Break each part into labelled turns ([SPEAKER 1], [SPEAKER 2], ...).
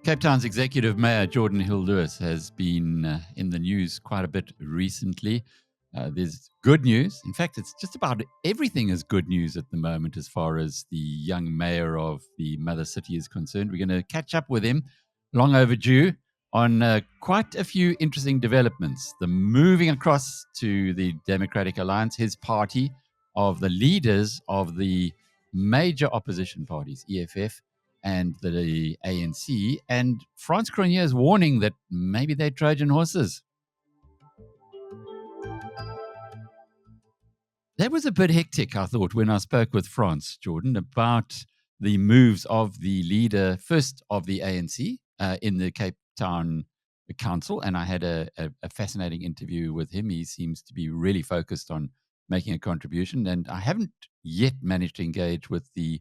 [SPEAKER 1] Cape Town's executive mayor, Geordin Hill-Lewis, has been in the news quite a bit recently. There's good news. In fact, it's just about everything is good news at the moment as far as the young mayor of the mother city is concerned. We're going to catch up with him, long overdue, on quite a few interesting developments. The moving across to the Democratic Alliance, his party, of the leaders of the major opposition parties, EFF, and the ANC, and Frans Cronje is warning that maybe they're Trojan Horses. That was a bit hectic, I thought, when I spoke with Frans, Jordan, about the moves of the leader, first of the ANC in the Cape Town Council, and I had a fascinating interview with him. He seems to be really focused on making a contribution, and I haven't yet managed to engage with the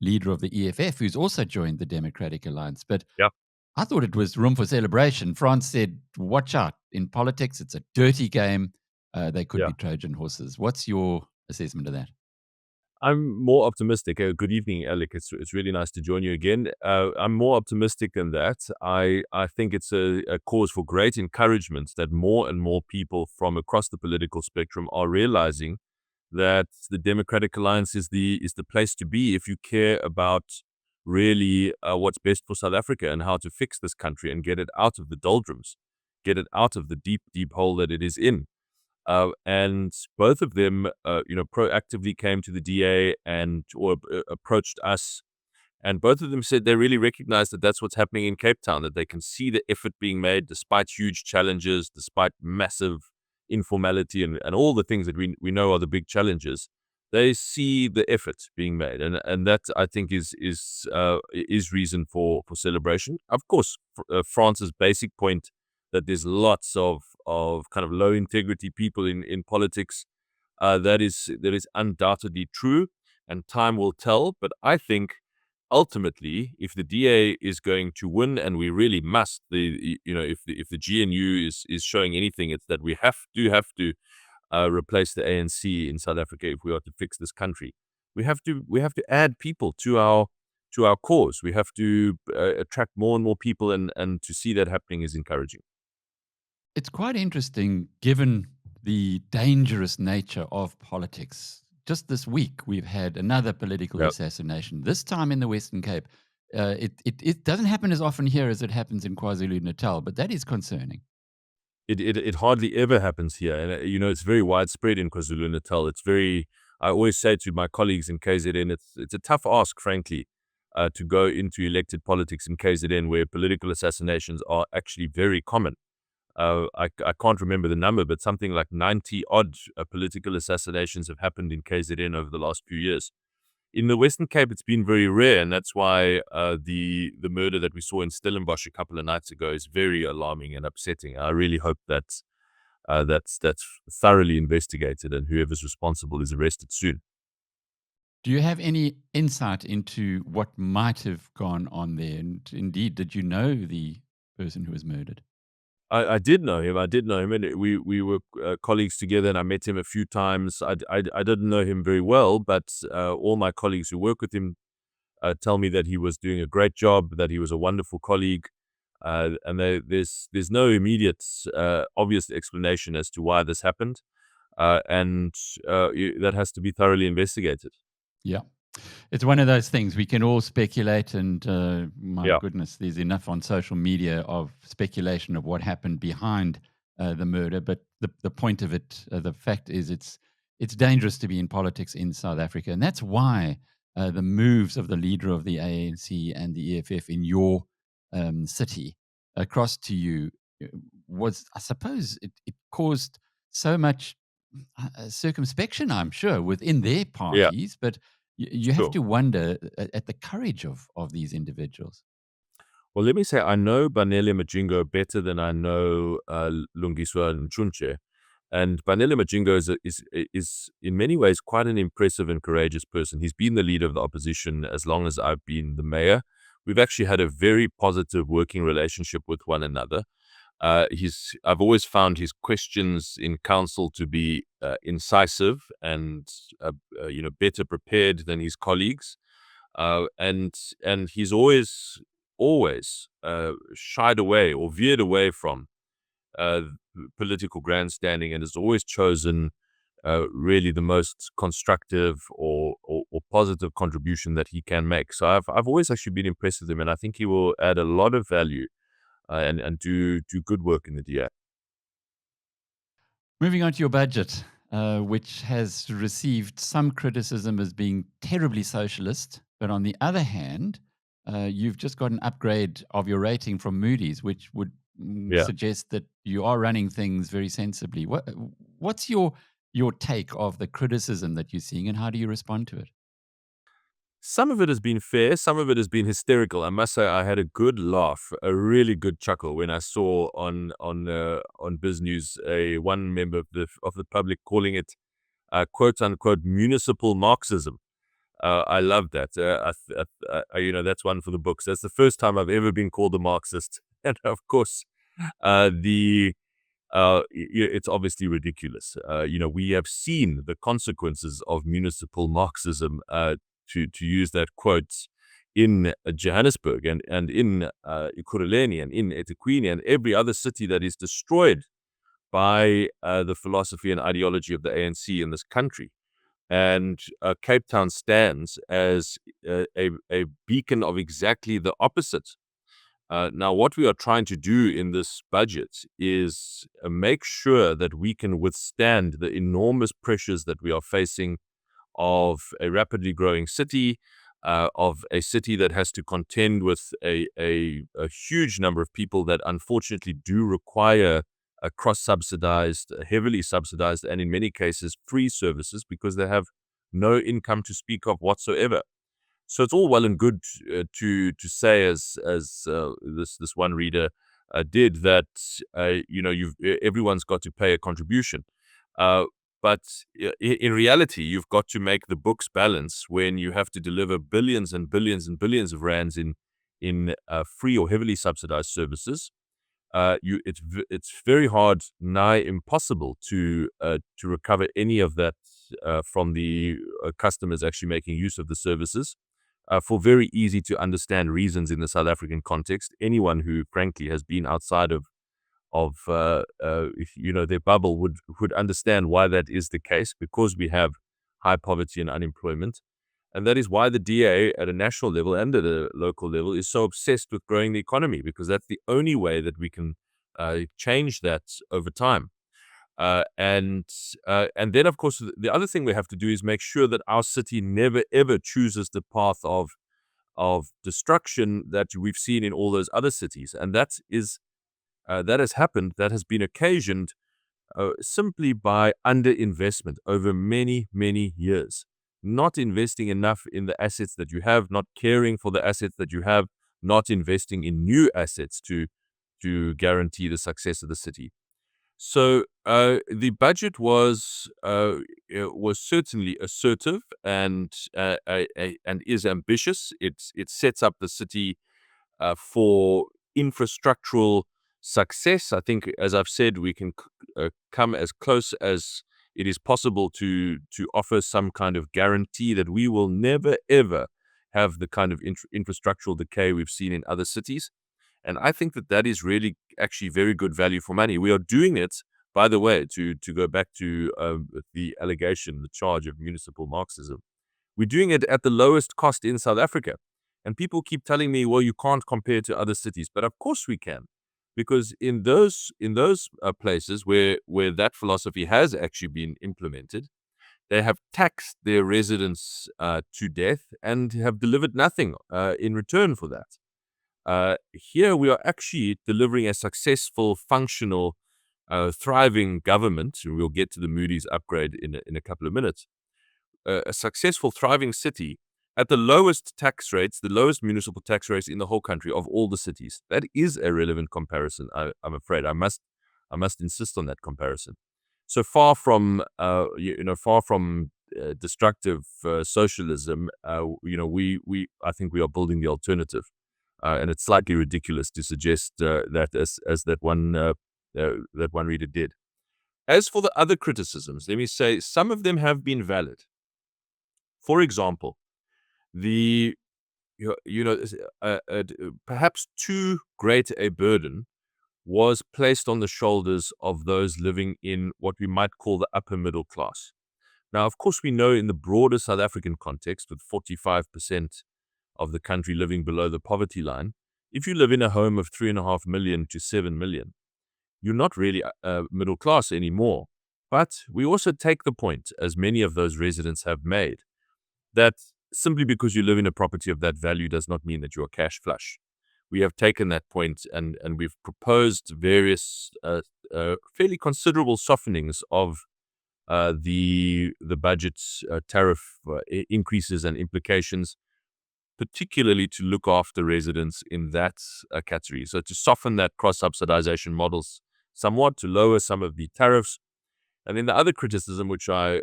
[SPEAKER 1] leader of the EFF, who's also joined the Democratic Alliance. But I thought it was room for celebration. Frans said, watch out. In politics, it's a dirty game. They could be Trojan horses. What's your assessment of that?
[SPEAKER 2] I'm more optimistic. Good evening, Alec. It's really nice to join you again. I'm more optimistic than that. I think it's a cause for great encouragement that more and more people from across the political spectrum are realizing that the Democratic Alliance is the place to be if you care about really what's best for South Africa and how to fix this country and get it out of the doldrums, get it out of the deep, deep hole that it is in. And both of them, proactively came to the DA or approached us. And both of them said they really recognize that that's what's happening in Cape Town, that they can see the effort being made despite huge challenges, despite massive informality and all the things that we know are the big challenges. They see the effort being made. And that, I think, is reason for celebration. Of course, France's basic point that there's lots of kind of low integrity people in politics. That is undoubtedly true, and time will tell. But I think ultimately, if the DA is going to win, and we really must, if the GNU is showing anything, it's that we have to replace the ANC in South Africa if we are to fix this country. We have to add people to our cause. We have to attract more and more people, and to see that happening is encouraging.
[SPEAKER 1] It's quite interesting, given the dangerous nature of politics. Just this week, we've had another political assassination, this time in the Western Cape. It doesn't happen as often here as it happens in KwaZulu-Natal, but that is concerning.
[SPEAKER 2] It hardly ever happens here. And, it's very widespread in KwaZulu-Natal. I always say to my colleagues in KZN, it's a tough ask, frankly, to go into elected politics in KZN, where political assassinations are actually very common. I can't remember the number, but something like 90 odd political assassinations have happened in KZN over the last few years. In the Western Cape, it's been very rare, and that's why the murder that we saw in Stellenbosch a couple of nights ago is very alarming and upsetting. I really hope that's thoroughly investigated and whoever's responsible is arrested soon.
[SPEAKER 1] Do you have any insight into what might have gone on there? And indeed, did you know the person who was murdered?
[SPEAKER 2] I did know him. And we were colleagues together, and I met him a few times. I didn't know him very well, but all my colleagues who work with him tell me that he was doing a great job, that he was a wonderful colleague, and there's no immediate obvious explanation as to why this happened, and that has to be thoroughly investigated.
[SPEAKER 1] Yeah. It's one of those things we can all speculate, and my goodness, there's enough on social media of speculation of what happened behind the murder. But the point of it, the fact is, it's dangerous to be in politics in South Africa, and that's why the moves of the leader of the ANC and the EFF in your city across to you was, I suppose, it caused so much circumspection, I'm sure, within their parties, but you have to wonder at the courage of these individuals.
[SPEAKER 2] Well, let me say, I know Banele Majingo better than I know Lungiswa Ncunche. And Banele Majingo is in many ways quite an impressive and courageous person. He's been the leader of the opposition as long as I've been the mayor. We've actually had a very positive working relationship with one another. I've always found his questions in council to be incisive and better prepared than his colleagues, and he's always always shied away or veered away from political grandstanding, and has always chosen really the most constructive or positive contribution that he can make. So I've always actually been impressed with him, and I think he will add a lot of value and do good work in the DA.
[SPEAKER 1] Moving on to your budget, which has received some criticism as being terribly socialist, but on the other hand, you've just got an upgrade of your rating from Moody's, which would
[SPEAKER 2] Yeah.
[SPEAKER 1] suggest that you are running things very sensibly. What's your take of the criticism that you're seeing, and how do you respond to it?
[SPEAKER 2] Some of it has been fair, some of it has been hysterical. I must say, I had a good laugh, a really good chuckle when I saw on BizNews one member of the public calling it quote unquote municipal Marxism. I love that. That's one for the books. That's the first time I've ever been called a Marxist, and of course, it's obviously ridiculous. We have seen the consequences of municipal Marxism. To use that quote, in Johannesburg and in Ekurhuleni and in eThekwini and every other city that is destroyed by the philosophy and ideology of the ANC in this country. And Cape Town stands as a beacon of exactly the opposite. Now, what we are trying to do in this budget is make sure that we can withstand the enormous pressures that we are facing of a rapidly growing city, of a city that has to contend with a huge number of people that unfortunately do require cross-subsidized, heavily subsidized, and in many cases free services because they have no income to speak of whatsoever. So it's all well and good to say, as this one reader did, that everyone's got to pay a contribution. But in reality, you've got to make the books balance when you have to deliver billions and billions and billions of rands in free or heavily subsidized services. It's very hard, nigh impossible, to recover any of that from the customers actually making use of the services. For very easy to understand reasons in the South African context. Anyone who, frankly, has been outside of their bubble would understand why that is the case, because we have high poverty and unemployment. And that is why the DA at a national level and at a local level is so obsessed with growing the economy, because that's the only way that we can change that over time. And then, of course, the other thing we have to do is make sure that our city never, ever chooses the path of destruction that we've seen in all those other cities. And that has happened, that has been occasioned simply by underinvestment over many, many years. Not investing enough in the assets that you have, not caring for the assets that you have, not investing in new assets to guarantee the success of the city. So the budget was certainly assertive and is ambitious. It sets up the city for infrastructural success. I think, as I've said, we can come as close as it is possible to offer some kind of guarantee that we will never, ever have the kind of infrastructural decay we've seen in other cities. And I think that is really actually very good value for money. We are doing it, by the way, to go back to the allegation, the charge of municipal Marxism. We're doing it at the lowest cost in South Africa. And people keep telling me, well, you can't compare to other cities. But of course we can. Because in those places where that philosophy has actually been implemented, they have taxed their residents to death and have delivered nothing in return for that. Here we are actually delivering a successful, functional, thriving government. We'll get to the Moody's upgrade in a couple of minutes. A successful, thriving city at the lowest tax rates, the lowest municipal tax rates in the whole country of all the cities. That is a relevant comparison. I'm afraid I must insist on that comparison. So far from destructive socialism, I think we are building the alternative, and it's slightly ridiculous to suggest that as that one reader did. As for the other criticisms, let me say some of them have been valid. For example, the perhaps too great a burden was placed on the shoulders of those living in what we might call the upper middle class. Now, of course, we know in the broader South African context, with 45% of the country living below the poverty line, if you live in a home of 3.5 million to 7 million, you're not really middle class anymore. But we also take the point, as many of those residents have made, that simply because you live in a property of that value does not mean that you're cash flush. We have taken that point and we've proposed various fairly considerable softenings of the budget's tariff increases and implications, particularly to look after residents in that category. So to soften that cross-subsidization models somewhat, to lower some of the tariffs. And then the other criticism, which I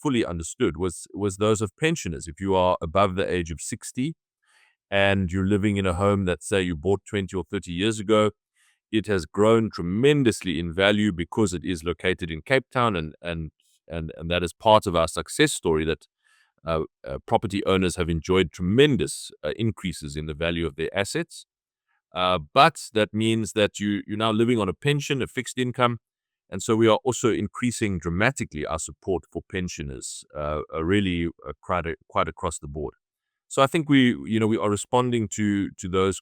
[SPEAKER 2] fully understood, was those of pensioners. If you are above the age of 60 and you're living in a home that, say, you bought 20 or 30 years ago, it has grown tremendously in value because it is located in Cape Town, and that is part of our success story, that property owners have enjoyed tremendous increases in the value of their assets. But that means that you're now living on a pension, a fixed income, and so we are also increasing dramatically our support for pensioners, really quite across the board. So I think we are responding to those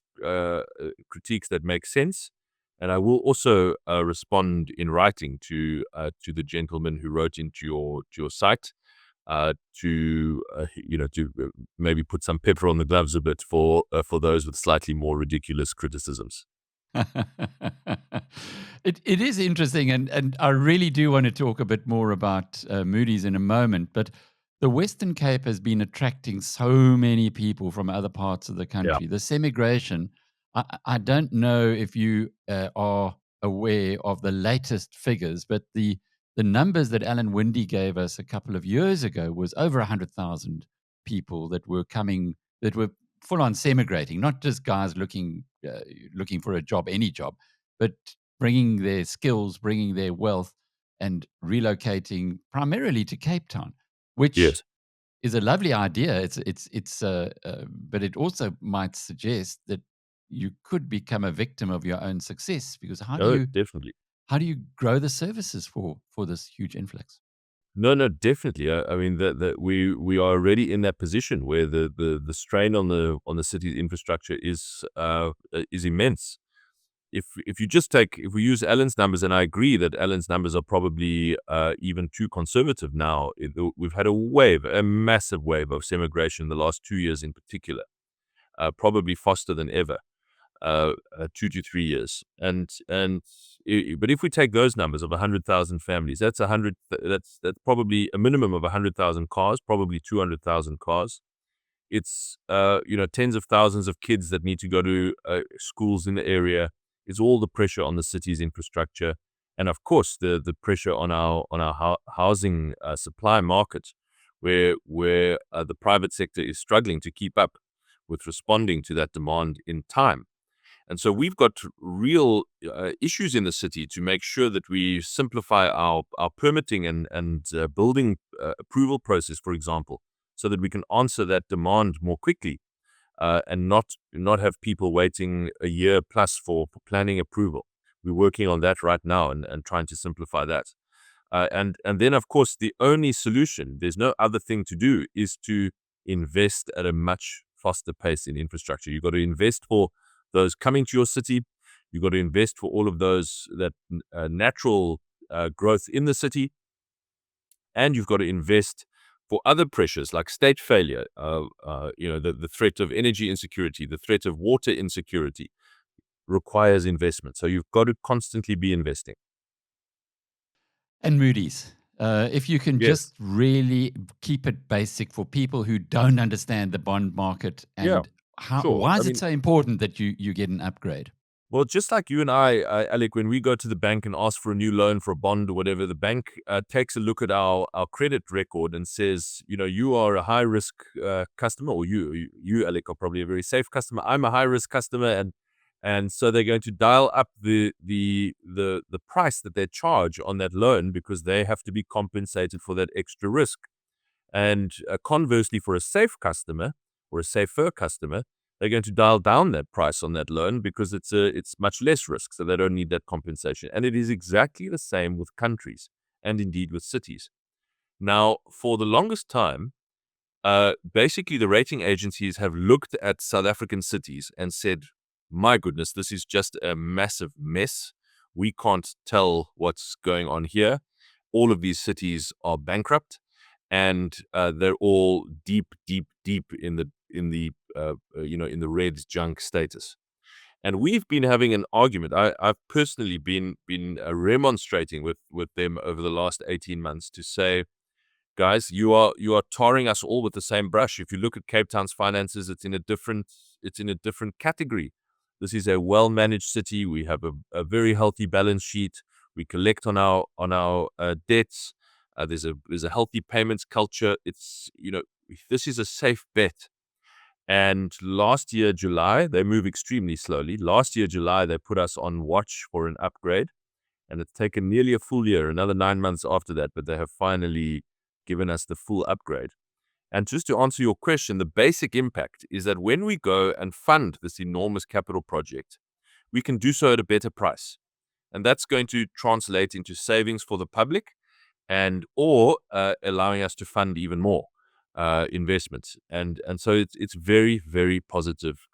[SPEAKER 2] critiques that make sense. And I will also respond in writing to the gentleman who wrote into your site to maybe put some pepper on the gloves a bit for those with slightly more ridiculous criticisms.
[SPEAKER 1] It is interesting, and I really do want to talk a bit more about Moody's in a moment, but the Western Cape has been attracting so many people from other parts of the country. The semigration, I don't know if you are aware of the latest figures, but the numbers that Alan Winde gave us a couple of years ago was over 100,000 people that were coming, that were full on semigrating, not just guys looking for a job, any job, but bringing their skills, bringing their wealth, and relocating primarily to Cape Town, which
[SPEAKER 2] Yes.
[SPEAKER 1] is a lovely idea. But it also might suggest that you could become a victim of your own success, because
[SPEAKER 2] Definitely.
[SPEAKER 1] how do you grow the services for this huge influx?
[SPEAKER 2] No, definitely. I mean that we are already in that position where the strain on the city's infrastructure is immense. If we use Alan's numbers, and I agree that Alan's numbers are probably even too conservative now. We've had a massive wave of semigration in the last 2 years in particular, probably faster than ever. 2 to 3 years, but if we take those numbers of 100,000 families, that's probably a minimum of 100,000 cars, probably 200,000 cars. It's tens of thousands of kids that need to go to schools in the area. It's all the pressure on the city's infrastructure, and of course the pressure on our housing supply market, where the private sector is struggling to keep up with responding to that demand in time. And so we've got real issues in the city to make sure that we simplify our permitting and building approval process, for example, so that we can answer that demand more quickly, and not have people waiting a year plus for planning approval. We're working on that right now and trying to simplify that. And then, of course, the only solution, there's no other thing to do, is to invest at a much faster pace in infrastructure. You've got to invest for those coming to your city. You've got to invest for all of those that natural growth in the city, and you've got to invest for other pressures like state failure, the threat of energy insecurity, the threat of water insecurity requires investment. So you've got to constantly be investing.
[SPEAKER 1] And Moody's, if you can just really keep it basic for people who don't understand the bond market, and why is it so important that you get an upgrade?
[SPEAKER 2] Well, just like you and I, Alec, when we go to the bank and ask for a new loan for a bond or whatever, the bank takes a look at our credit record and says, you are a high-risk customer, or you, Alec, are probably a very safe customer. I'm a high-risk customer, and so they're going to dial up the price that they charge on that loan because they have to be compensated for that extra risk. And conversely, for a safe customer, or a safer customer, they're going to dial down that price on that loan because it's much less risk, so they don't need that compensation. And it is exactly the same with countries and indeed with cities. Now, for the longest time, basically the rating agencies have looked at South African cities and said, my goodness, this is just a massive mess. We can't tell what's going on here. All of these cities are bankrupt, and they're all deep in the red junk status. And we've been having an argument. I've personally been remonstrating with them over the last 18 months to say, guys, you are tarring us all with the same brush. If you look at Cape Town's finances, it's in a different category. This is a well-managed city. We have a very healthy balance sheet. We collect on our debts. There's a healthy payments culture. It's this is a safe bet. And last year, July, they move extremely slowly. Last year, July, they put us on watch for an upgrade. And it's taken nearly a full year, another 9 months after that, but they have finally given us the full upgrade. And just to answer your question, the basic impact is that when we go and fund this enormous capital project, we can do so at a better price. And that's going to translate into savings for the public or allowing us to fund even more investments. And so it's very, very positive,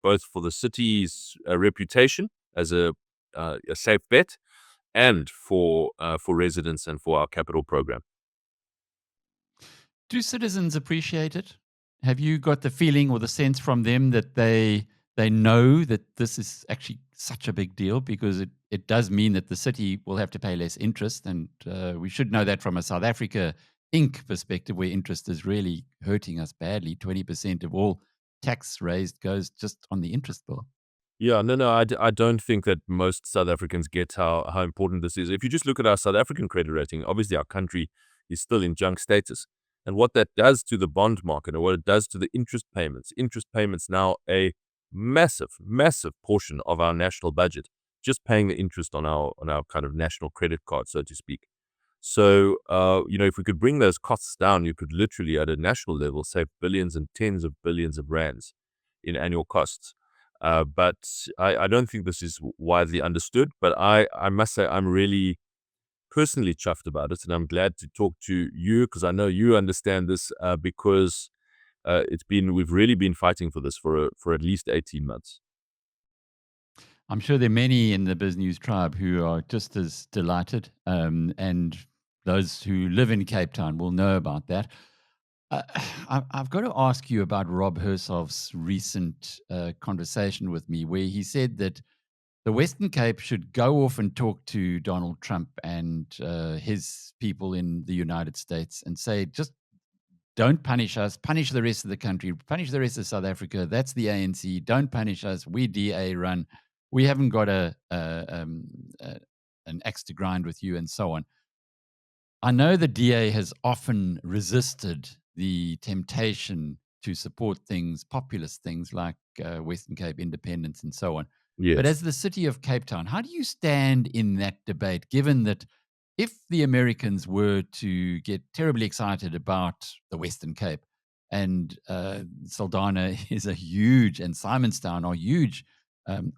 [SPEAKER 2] both for the city's reputation as a safe bet and for residents and for our capital program.
[SPEAKER 1] Do citizens appreciate it? Have you got the feeling or the sense from them that they know that this is actually such a big deal, because it does mean that the city will have to pay less interest, and we should know that from a South Africa Inc. perspective, where interest is really hurting us badly. 20% of all tax raised goes just on the interest bill.
[SPEAKER 2] Yeah, no, I don't think that most South Africans get how important this is. If you just look at our South African credit rating, obviously our country is still in junk status. And what that does to the bond market, or what it does to the interest payments now a massive, massive portion of our national budget, just paying the interest on our kind of national credit card, so to speak. So, if we could bring those costs down, you could literally at a national level save billions and tens of billions of rands in annual costs. But I don't think this is widely understood. But I must say I'm really personally chuffed about it, and I'm glad to talk to you because I know you understand this. Because we've really been fighting for this for at least 18 months.
[SPEAKER 1] I'm sure there are many in the BizNews tribe who are just as delighted, and those who live in Cape Town will know about that. I've got to ask you about Rob Hersov's recent conversation with me, where he said that the Western Cape should go off and talk to Donald Trump and his people in the United States and say, just don't punish us, punish the rest of the country, punish the rest of South Africa. That's the ANC. Don't punish us. We DA run. We haven't got an axe to grind with you, and so on. I know the DA has often resisted the temptation to support populist things like Western Cape independence and so on.
[SPEAKER 2] Yes.
[SPEAKER 1] But as the city of Cape Town, how do you stand in that debate, given that if the Americans were to get terribly excited about the Western Cape, and Saldanha is a huge, and Simonstown are huge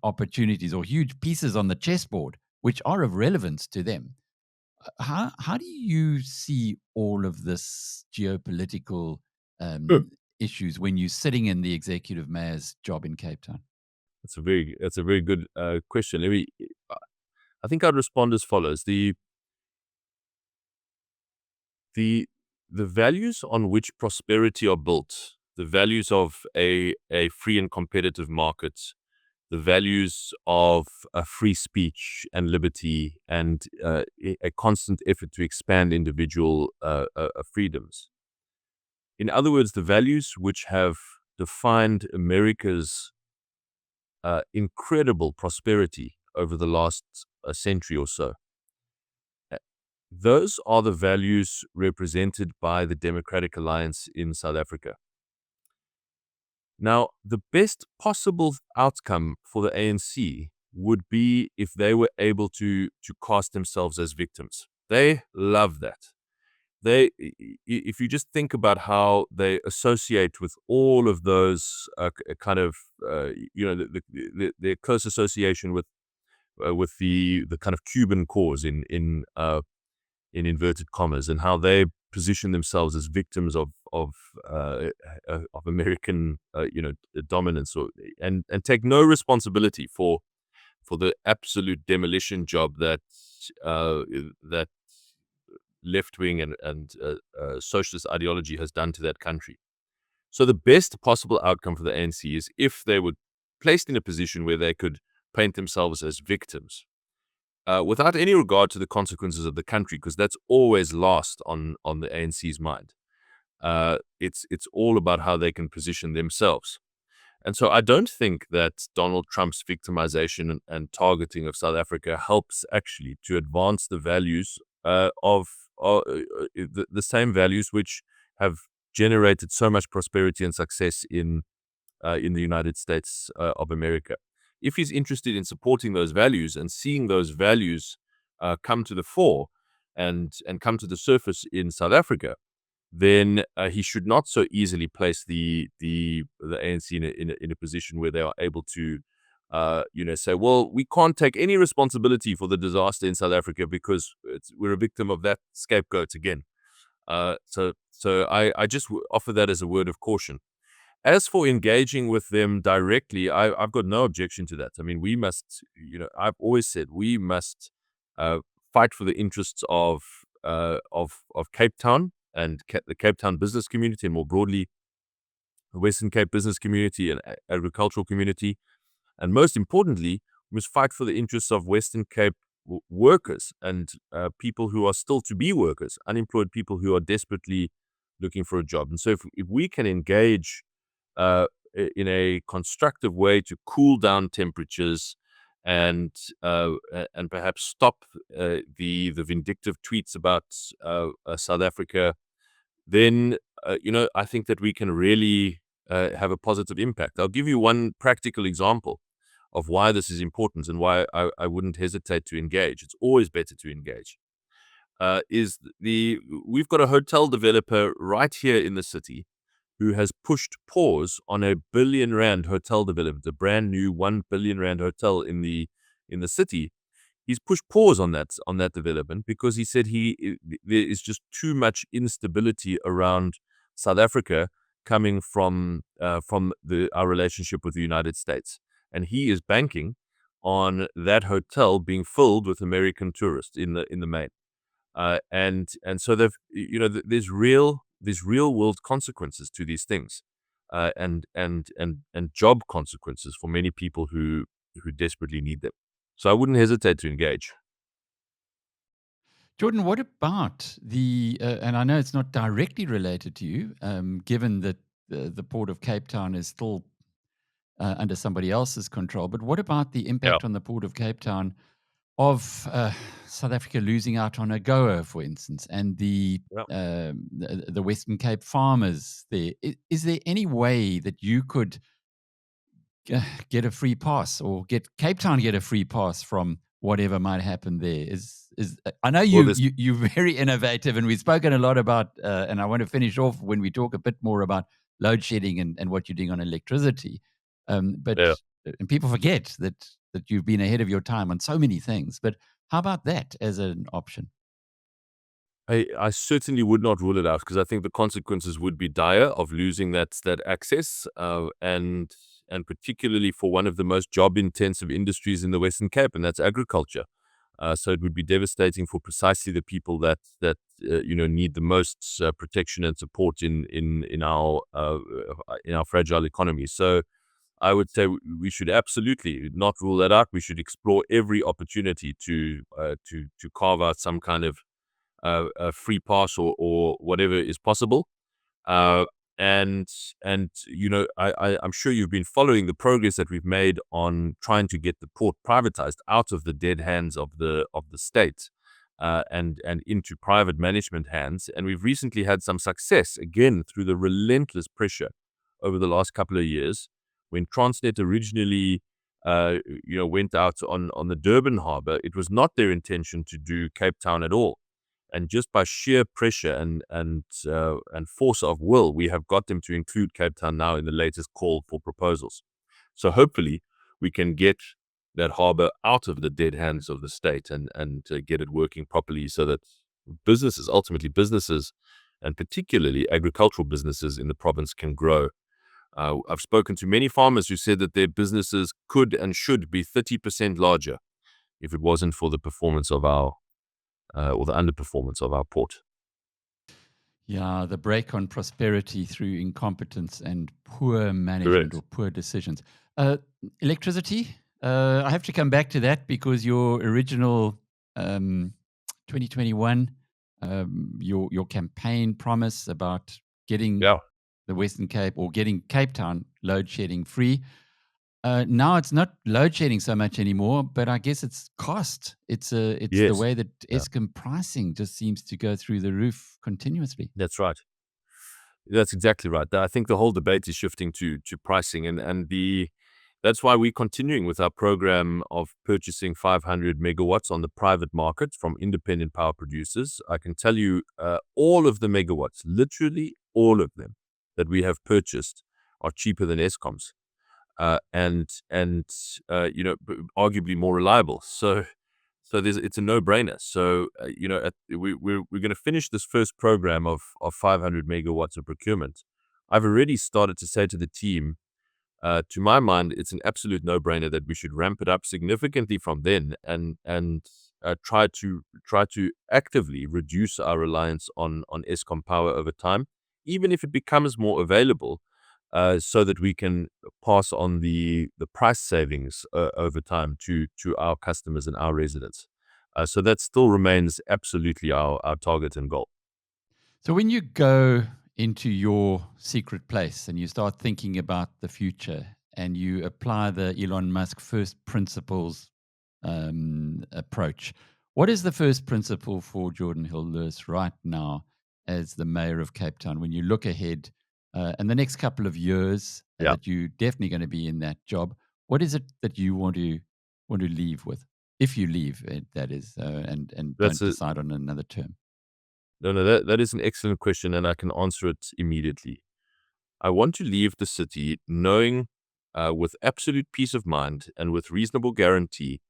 [SPEAKER 1] opportunities or huge pieces on the chessboard, which are of relevance to them, how do you see all of this geopolitical issues when you're sitting in the executive mayor's job in Cape Town?
[SPEAKER 2] That's a very good question. I think I'd respond as follows: the values on which prosperity are built, the values of a free and competitive market, the values of free speech and liberty, and a constant effort to expand individual freedoms. In other words, the values which have defined America's incredible prosperity over the last century or so. Those are the values represented by the Democratic Alliance in South Africa. Now, the best possible outcome for the ANC would be if they were able to cast themselves as victims. They love that. if you just think about how they associate with all of those kind of, their close association with the kind of Cuban cause in inverted commas, and how they position themselves as victims of American dominance, and take no responsibility for the absolute demolition job that left wing and socialist ideology has done to that country. So the best possible outcome for the ANC is if they were placed in a position where they could paint themselves as victims, without any regard to the consequences of the country, because that's always last on the ANC's mind. It's all about how they can position themselves. And so I don't think that Donald Trump's victimization and targeting of South Africa helps actually to advance the values of the same values which have generated so much prosperity and success in the United States of America. If he's interested in supporting those values and seeing those values come to the fore and come to the surface in South Africa, then he should not so easily place the ANC in a position where they are able to, say, well, we can't take any responsibility for the disaster in South Africa because we're a victim of that scapegoat again. So I just offer that as a word of caution. As for engaging with them directly, I've got no objection to that. I mean, we must, I've always said we must fight for the interests of Cape Town and the Cape Town business community, and more broadly, the Western Cape business community and agricultural community. And most importantly, we must fight for the interests of Western Cape workers and people who are still to be workers, unemployed people who are desperately looking for a job. And so if we can engage in a constructive way to cool down temperatures and perhaps stop the vindictive tweets about South Africa, then I think that we can really have a positive impact. I'll give you one practical example of why this is important and why I wouldn't hesitate to engage. It's always better to engage. We've got a hotel developer right here in the city who has pushed pause on a R1 billion hotel development, a brand new R1 billion hotel in the city. He's pushed pause on that development because he said there is just too much instability around South Africa coming from our relationship with the United States, and he is banking on that hotel being filled with American tourists in the main, and so there's real world consequences to these things, and job consequences for many people who desperately need them. So I wouldn't hesitate to engage.
[SPEAKER 1] Geordin, what about and I know it's not directly related to you, given that the Port of Cape Town is still under somebody else's control, but what about the impact on the Port of Cape Town of South Africa losing out on AGOA, for instance, and the Western Cape farmers there? Is there any way that you could get a free pass, or get Cape Town get a free pass from whatever might happen there? I know you're very innovative, and we've spoken a lot about, and I want to finish off when we talk a bit more about load shedding and what you're doing on electricity. But and people forget that you've been ahead of your time on so many things. But how about that as an option?
[SPEAKER 2] I certainly would not rule it out, because I think the consequences would be dire of losing that access, and particularly for one of the most job-intensive industries in the Western Cape, and that's agriculture. So it would be devastating for precisely the people that need the most protection and support in our fragile economy. So I would say we should absolutely not rule that out. We should explore every opportunity to carve out some kind of a free pass or whatever is possible. And I'm sure you've been following the progress that we've made on trying to get the port privatized out of the dead hands of the state, and into private management hands. And we've recently had some success, again, through the relentless pressure over the last couple of years. When Transnet originally went out on the Durban harbor, it was not their intention to do Cape Town at all. And just by sheer pressure and force of will, we have got them to include Cape Town now in the latest call for proposals. So hopefully we can get that harbour out of the dead hands of the state and get it working properly so that businesses, ultimately businesses, and particularly agricultural businesses in the province can grow. I've spoken to many farmers who said that their businesses could and should be 30% larger if it wasn't for the performance of our or the underperformance of our port.
[SPEAKER 1] Yeah, the break on prosperity through incompetence and poor management or poor decisions. Electricity, I have to come back to that because your original 2021, your campaign promise about getting the Western Cape or getting Cape Town load shedding free. Now it's not load shedding so much anymore, but I guess it's cost. It's the way that Eskom pricing just seems to go through the roof continuously.
[SPEAKER 2] That's right. That's exactly right. I think the whole debate is shifting to pricing, and that's why we're continuing with our program of purchasing 500 megawatts on the private market from independent power producers. I can tell you all of the megawatts, literally all of them that we have purchased are cheaper than Eskom's. And arguably more reliable. So it's a no-brainer. So we're going to finish this first program of 500 megawatts of procurement. I've already started to say to the team, to my mind, it's an absolute no-brainer that we should ramp it up significantly from then and try to actively reduce our reliance on Eskom power over time, even if it becomes more available. So that we can pass on the price savings over time to our customers and our residents. So that still remains absolutely our target and goal.
[SPEAKER 1] So when you go into your secret place and you start thinking about the future and you apply the Elon Musk first principles approach, what is the first principle for Geordin Hill-Lewis right now as the mayor of Cape Town when you look ahead and the next couple of years that you're definitely going to be in that job? What is it that you want to leave with, if you leave, that is, and don't decide on another term?
[SPEAKER 2] No, that is an excellent question, and I can answer it immediately. I want to leave the city knowing with absolute peace of mind and with reasonable guarantee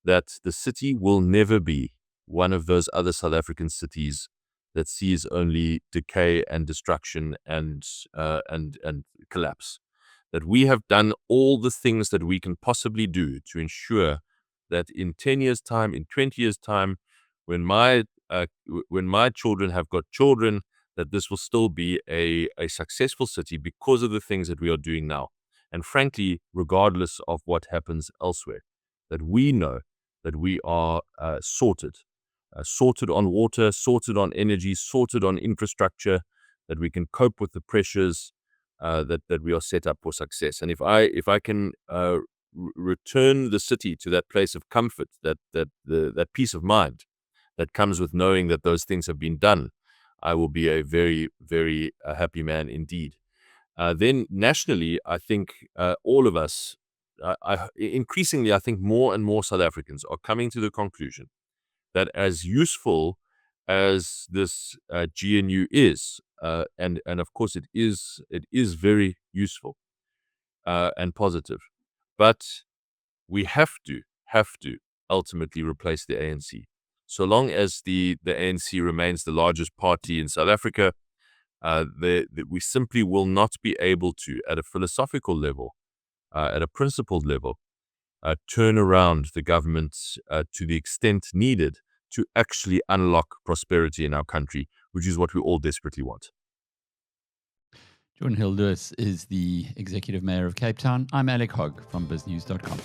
[SPEAKER 2] that the city will never be one of those other South African cities that sees only decay and destruction and collapse. That we have done all the things that we can possibly do to ensure that in 10 years' time, in 20 years' time, when my children have got children, that this will still be a successful city because of the things that we are doing now. And frankly, regardless of what happens elsewhere, that we know that we are sorted on water, sorted on energy, sorted on infrastructure, that we can cope with the pressures that we are set up for success. And if I can return the city to that place of comfort, that peace of mind that comes with knowing that those things have been done, I will be a very, very happy man indeed. Then nationally, I think all of us, increasingly, I think more and more South Africans are coming to the conclusion that as useful as this GNU is, and of course it is very useful and positive, but we have to ultimately replace the ANC. So long as the ANC remains the largest party in South Africa, we simply will not be able to, at a philosophical level, at a principled level, turn around the government to the extent needed to actually unlock prosperity in our country, which is what we all desperately want.
[SPEAKER 1] Geordin Hill-Lewis is the Executive Mayor of Cape Town. I'm Alec Hogg from BizNews.com.